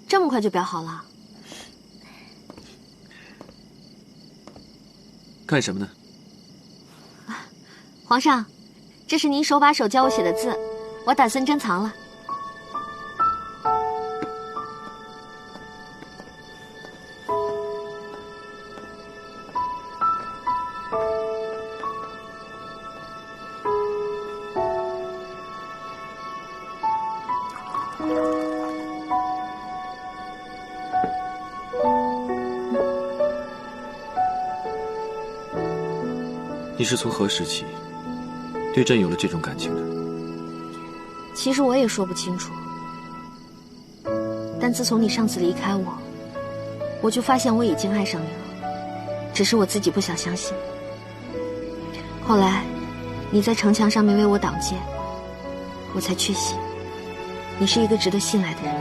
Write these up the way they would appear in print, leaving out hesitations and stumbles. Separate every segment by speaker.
Speaker 1: 这么快就表好了？
Speaker 2: 干什么呢？
Speaker 1: 皇上，这是您手把手教我写的字，我打算珍藏了。
Speaker 2: 你是从何时起对朕有了这种感情的？
Speaker 1: 其实我也说不清楚，但自从你上次离开我，我就发现我已经爱上你了，只是我自己不想相信。后来，你在城墙上面为我挡箭，我才确信你是一个值得信赖的人。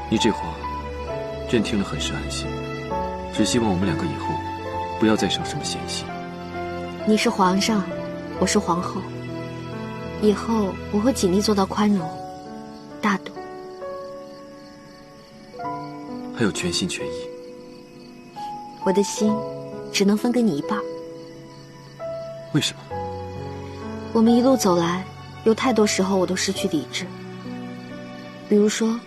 Speaker 2: 你这话，朕听了很是安心，只希望我们两个以后不要再生什么嫌隙。
Speaker 1: 你是皇上，我是皇后，以后我会尽力做到宽容、大度，
Speaker 2: 还有全心全意。
Speaker 1: 我的心只能分给你一半。
Speaker 2: 为什么？
Speaker 1: 我们一路走来，有太多时候我都失去理智。比如说，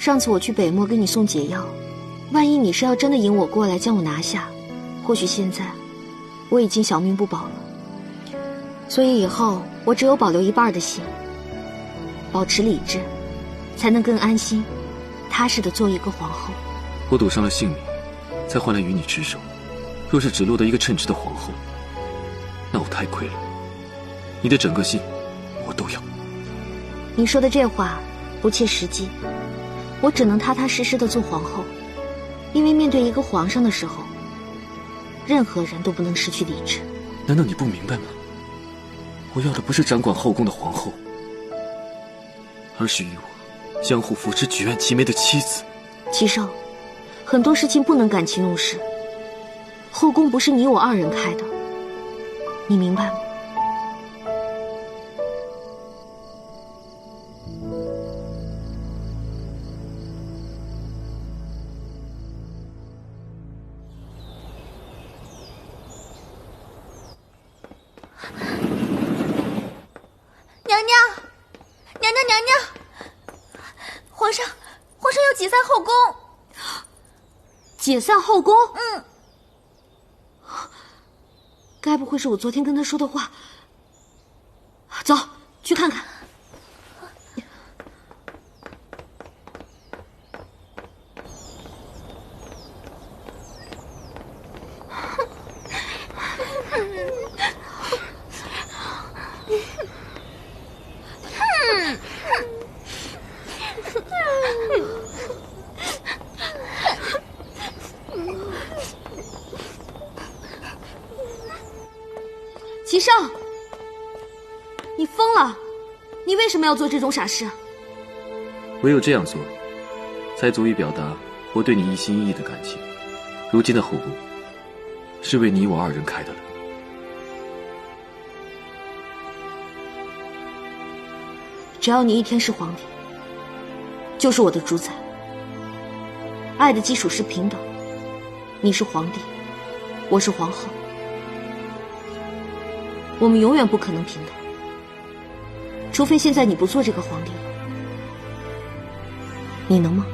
Speaker 1: 上次我去北漠给你送解药，万一你是要真的引我过来将我拿下，或许现在我已经小命不保了。所以以后我只有保留一半的心，保持理智，才能更安心踏实的做一个皇后。
Speaker 2: 我赌上了性命才换来与你执手，若是只落得一个称职的皇后，那我太亏了。你的整个心我都要。
Speaker 1: 你说的这话不切实际，我只能踏踏实实的做皇后，因为面对一个皇上的时候，任何人都不能失去理智。
Speaker 2: 难道你不明白吗？我要的不是掌管后宫的皇后，而是与我相互扶持、举案齐眉的妻子。
Speaker 1: 齐少，很多事情不能感情用事，后宫不是你我二人开的，你明白吗？
Speaker 3: 皇上要解散后宫。
Speaker 1: 解散后宫？
Speaker 3: 嗯。
Speaker 1: 该不会是我昨天跟他说的话？走，去看看。齐少，你疯了！你为什么要做这种傻事？
Speaker 2: 唯有这样做，才足以表达我对你一心一意的感情。如今的后宫，是为你我二人开的了。
Speaker 1: 只要你一天是皇帝，就是我的主宰。爱的基础是平等，你是皇帝，我是皇后。我们永远不可能平等，除非现在你不做这个皇帝了。你能吗？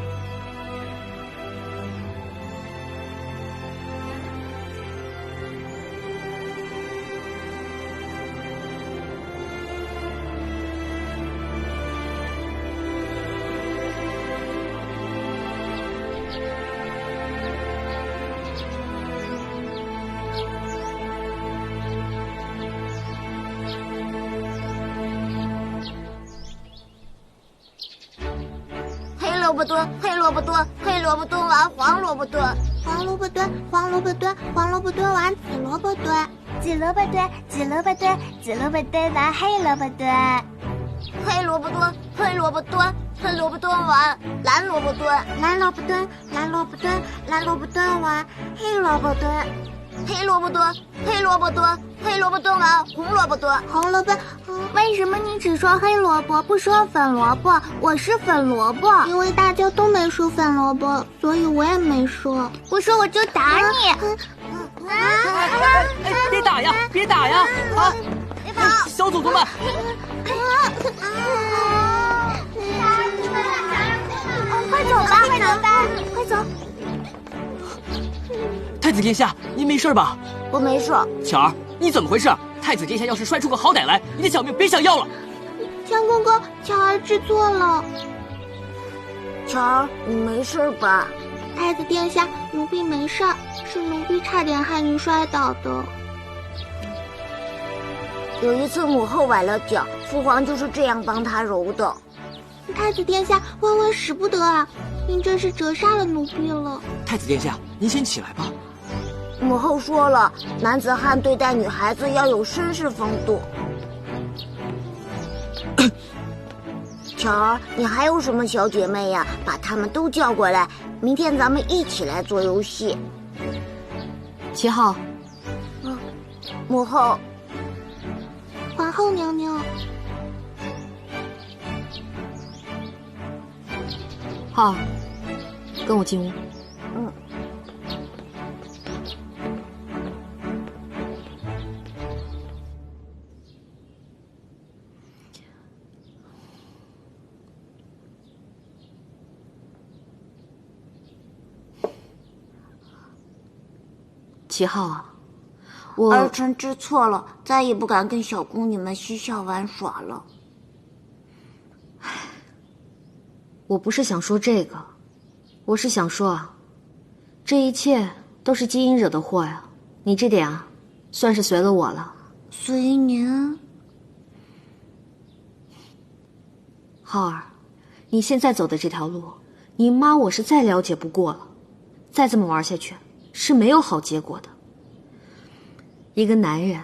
Speaker 3: 萝卜蹲，黑萝卜蹲，黑萝卜蹲完黄萝卜蹲，
Speaker 4: 黄萝卜蹲，黄萝卜蹲，黄萝卜蹲完紫萝卜蹲，
Speaker 5: 紫萝卜蹲，紫萝卜蹲，紫萝卜蹲完黑萝卜蹲，
Speaker 3: 黑萝卜蹲，黑萝卜蹲，黑萝卜蹲完蓝萝卜蹲，
Speaker 4: 蓝萝卜蹲，蓝萝卜蹲，蓝萝卜蹲完黑萝卜蹲，
Speaker 3: 黑萝卜蹲，黑萝卜蹲，黑萝卜炖完，红萝卜炖。
Speaker 4: 红萝卜，
Speaker 5: 为什么你只说黑萝卜，不说粉萝卜？我是粉萝卜。
Speaker 4: 因为大家都没说粉萝卜，所以我也没说。
Speaker 5: 不说我就打你！
Speaker 6: 别打呀，别打呀！啊，
Speaker 3: 别跑！
Speaker 6: 小祖宗们！
Speaker 5: 快走吧，快走吧，快走！
Speaker 6: 太子殿下，您没事吧？
Speaker 3: 我没事。
Speaker 6: 巧儿，你怎么回事？太子殿下要是摔出个好歹来，你的小命别想要了。
Speaker 4: 强公公，巧儿知错了。
Speaker 3: 巧儿，你没事吧？
Speaker 4: 太子殿下，奴婢没事儿，是奴婢差点害您摔倒的。
Speaker 3: 有一次母后崴了脚，父皇就是这样帮她揉的。
Speaker 4: 太子殿下，万万使不得啊！您真是折杀了奴婢了。
Speaker 6: 太子殿下，您先起来吧。
Speaker 3: 母后说了，男子汉对待女孩子要有绅士风度。巧儿，你还有什么小姐妹呀？把她们都叫过来，明天咱们一起来做游戏。
Speaker 1: 齐浩，
Speaker 3: 母后，
Speaker 4: 皇后娘娘，
Speaker 1: 浩儿，跟我进屋。齐浩啊，
Speaker 3: 儿臣知错了，再也不敢跟小宫女们嬉笑玩耍了。
Speaker 1: 我不是想说这个，我是想说啊，这一切都是基因惹的祸呀。你这点啊，算是随了我了。
Speaker 3: 随您？
Speaker 1: 浩儿，你现在走的这条路，你妈我是再了解不过了。再这么玩下去，是没有好结果的。一个男人，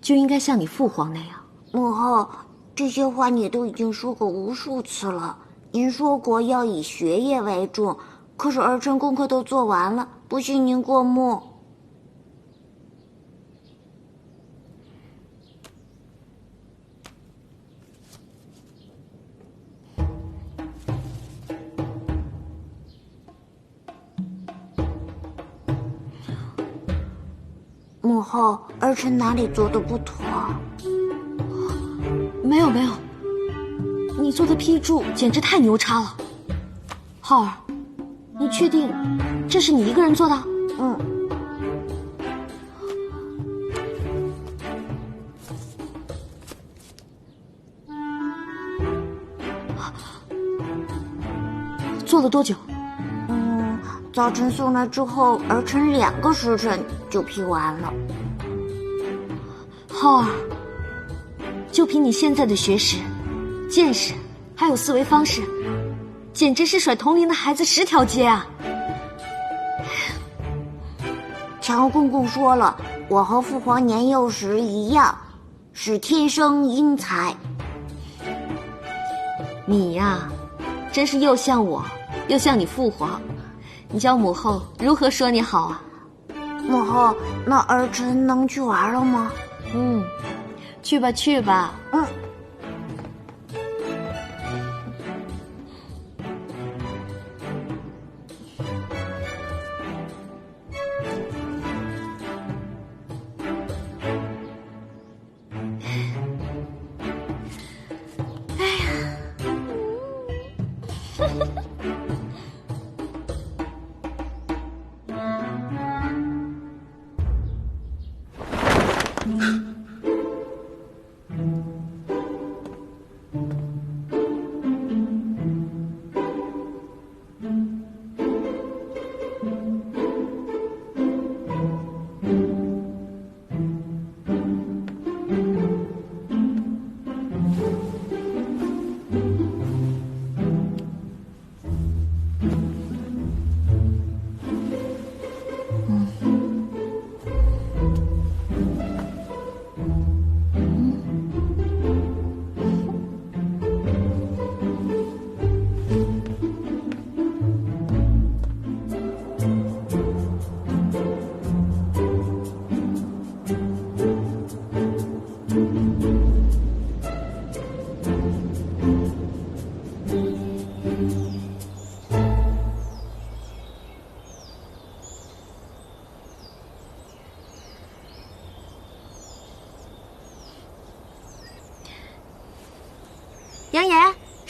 Speaker 1: 就应该像你父皇那样。
Speaker 3: 母后，这些话你都已经说过无数次了。您说过要以学业为重，可是儿臣功课都做完了，不信您过目。母后，儿臣哪里做的不妥？
Speaker 1: 没有没有，你做的批注简直太牛叉了。浩儿，你确定这是你一个人做的？
Speaker 3: 嗯。
Speaker 1: 做了多久？
Speaker 3: 早晨送来之后，儿臣2个时辰就批完了。
Speaker 1: 浩儿，就凭你现在的学识、见识，还有思维方式，简直是甩同龄的孩子10条街啊！
Speaker 3: 强公公说了，我和父皇年幼时一样，是天生英才。
Speaker 1: 你呀，真是又像我，又像你父皇。你教母后如何说你好啊？
Speaker 3: 母后，那儿臣能去玩了吗？
Speaker 1: 去吧去吧。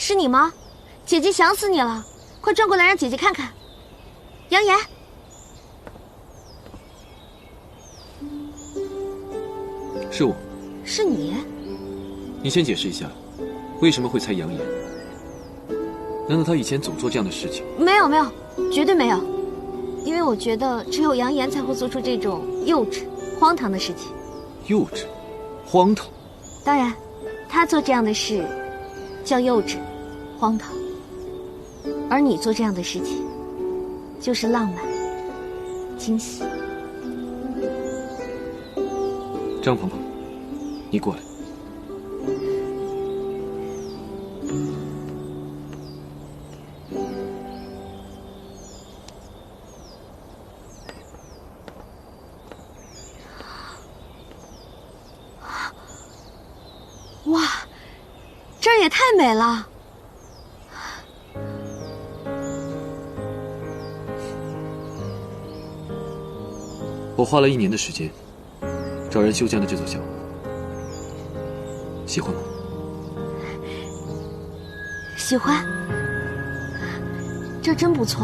Speaker 1: 是你吗？姐姐想死你了，快转过来让姐姐看看。杨言，
Speaker 2: 是我。
Speaker 1: 是你？
Speaker 2: 你先解释一下，为什么会猜杨言？难道他以前总做这样的事情？
Speaker 1: 没有没有，绝对没有。因为我觉得只有杨言才会做出这种幼稚、荒唐的事情。
Speaker 2: 幼稚，荒唐。
Speaker 1: 当然，他做这样的事叫幼稚、荒唐，而你做这样的事情就是浪漫、惊喜。
Speaker 2: 张鹏鹏，你过来。
Speaker 1: 哇，这儿也太美了！
Speaker 2: 我花了1年的时间找人修建了这座小屋，喜欢吗？
Speaker 1: 喜欢，这真不错。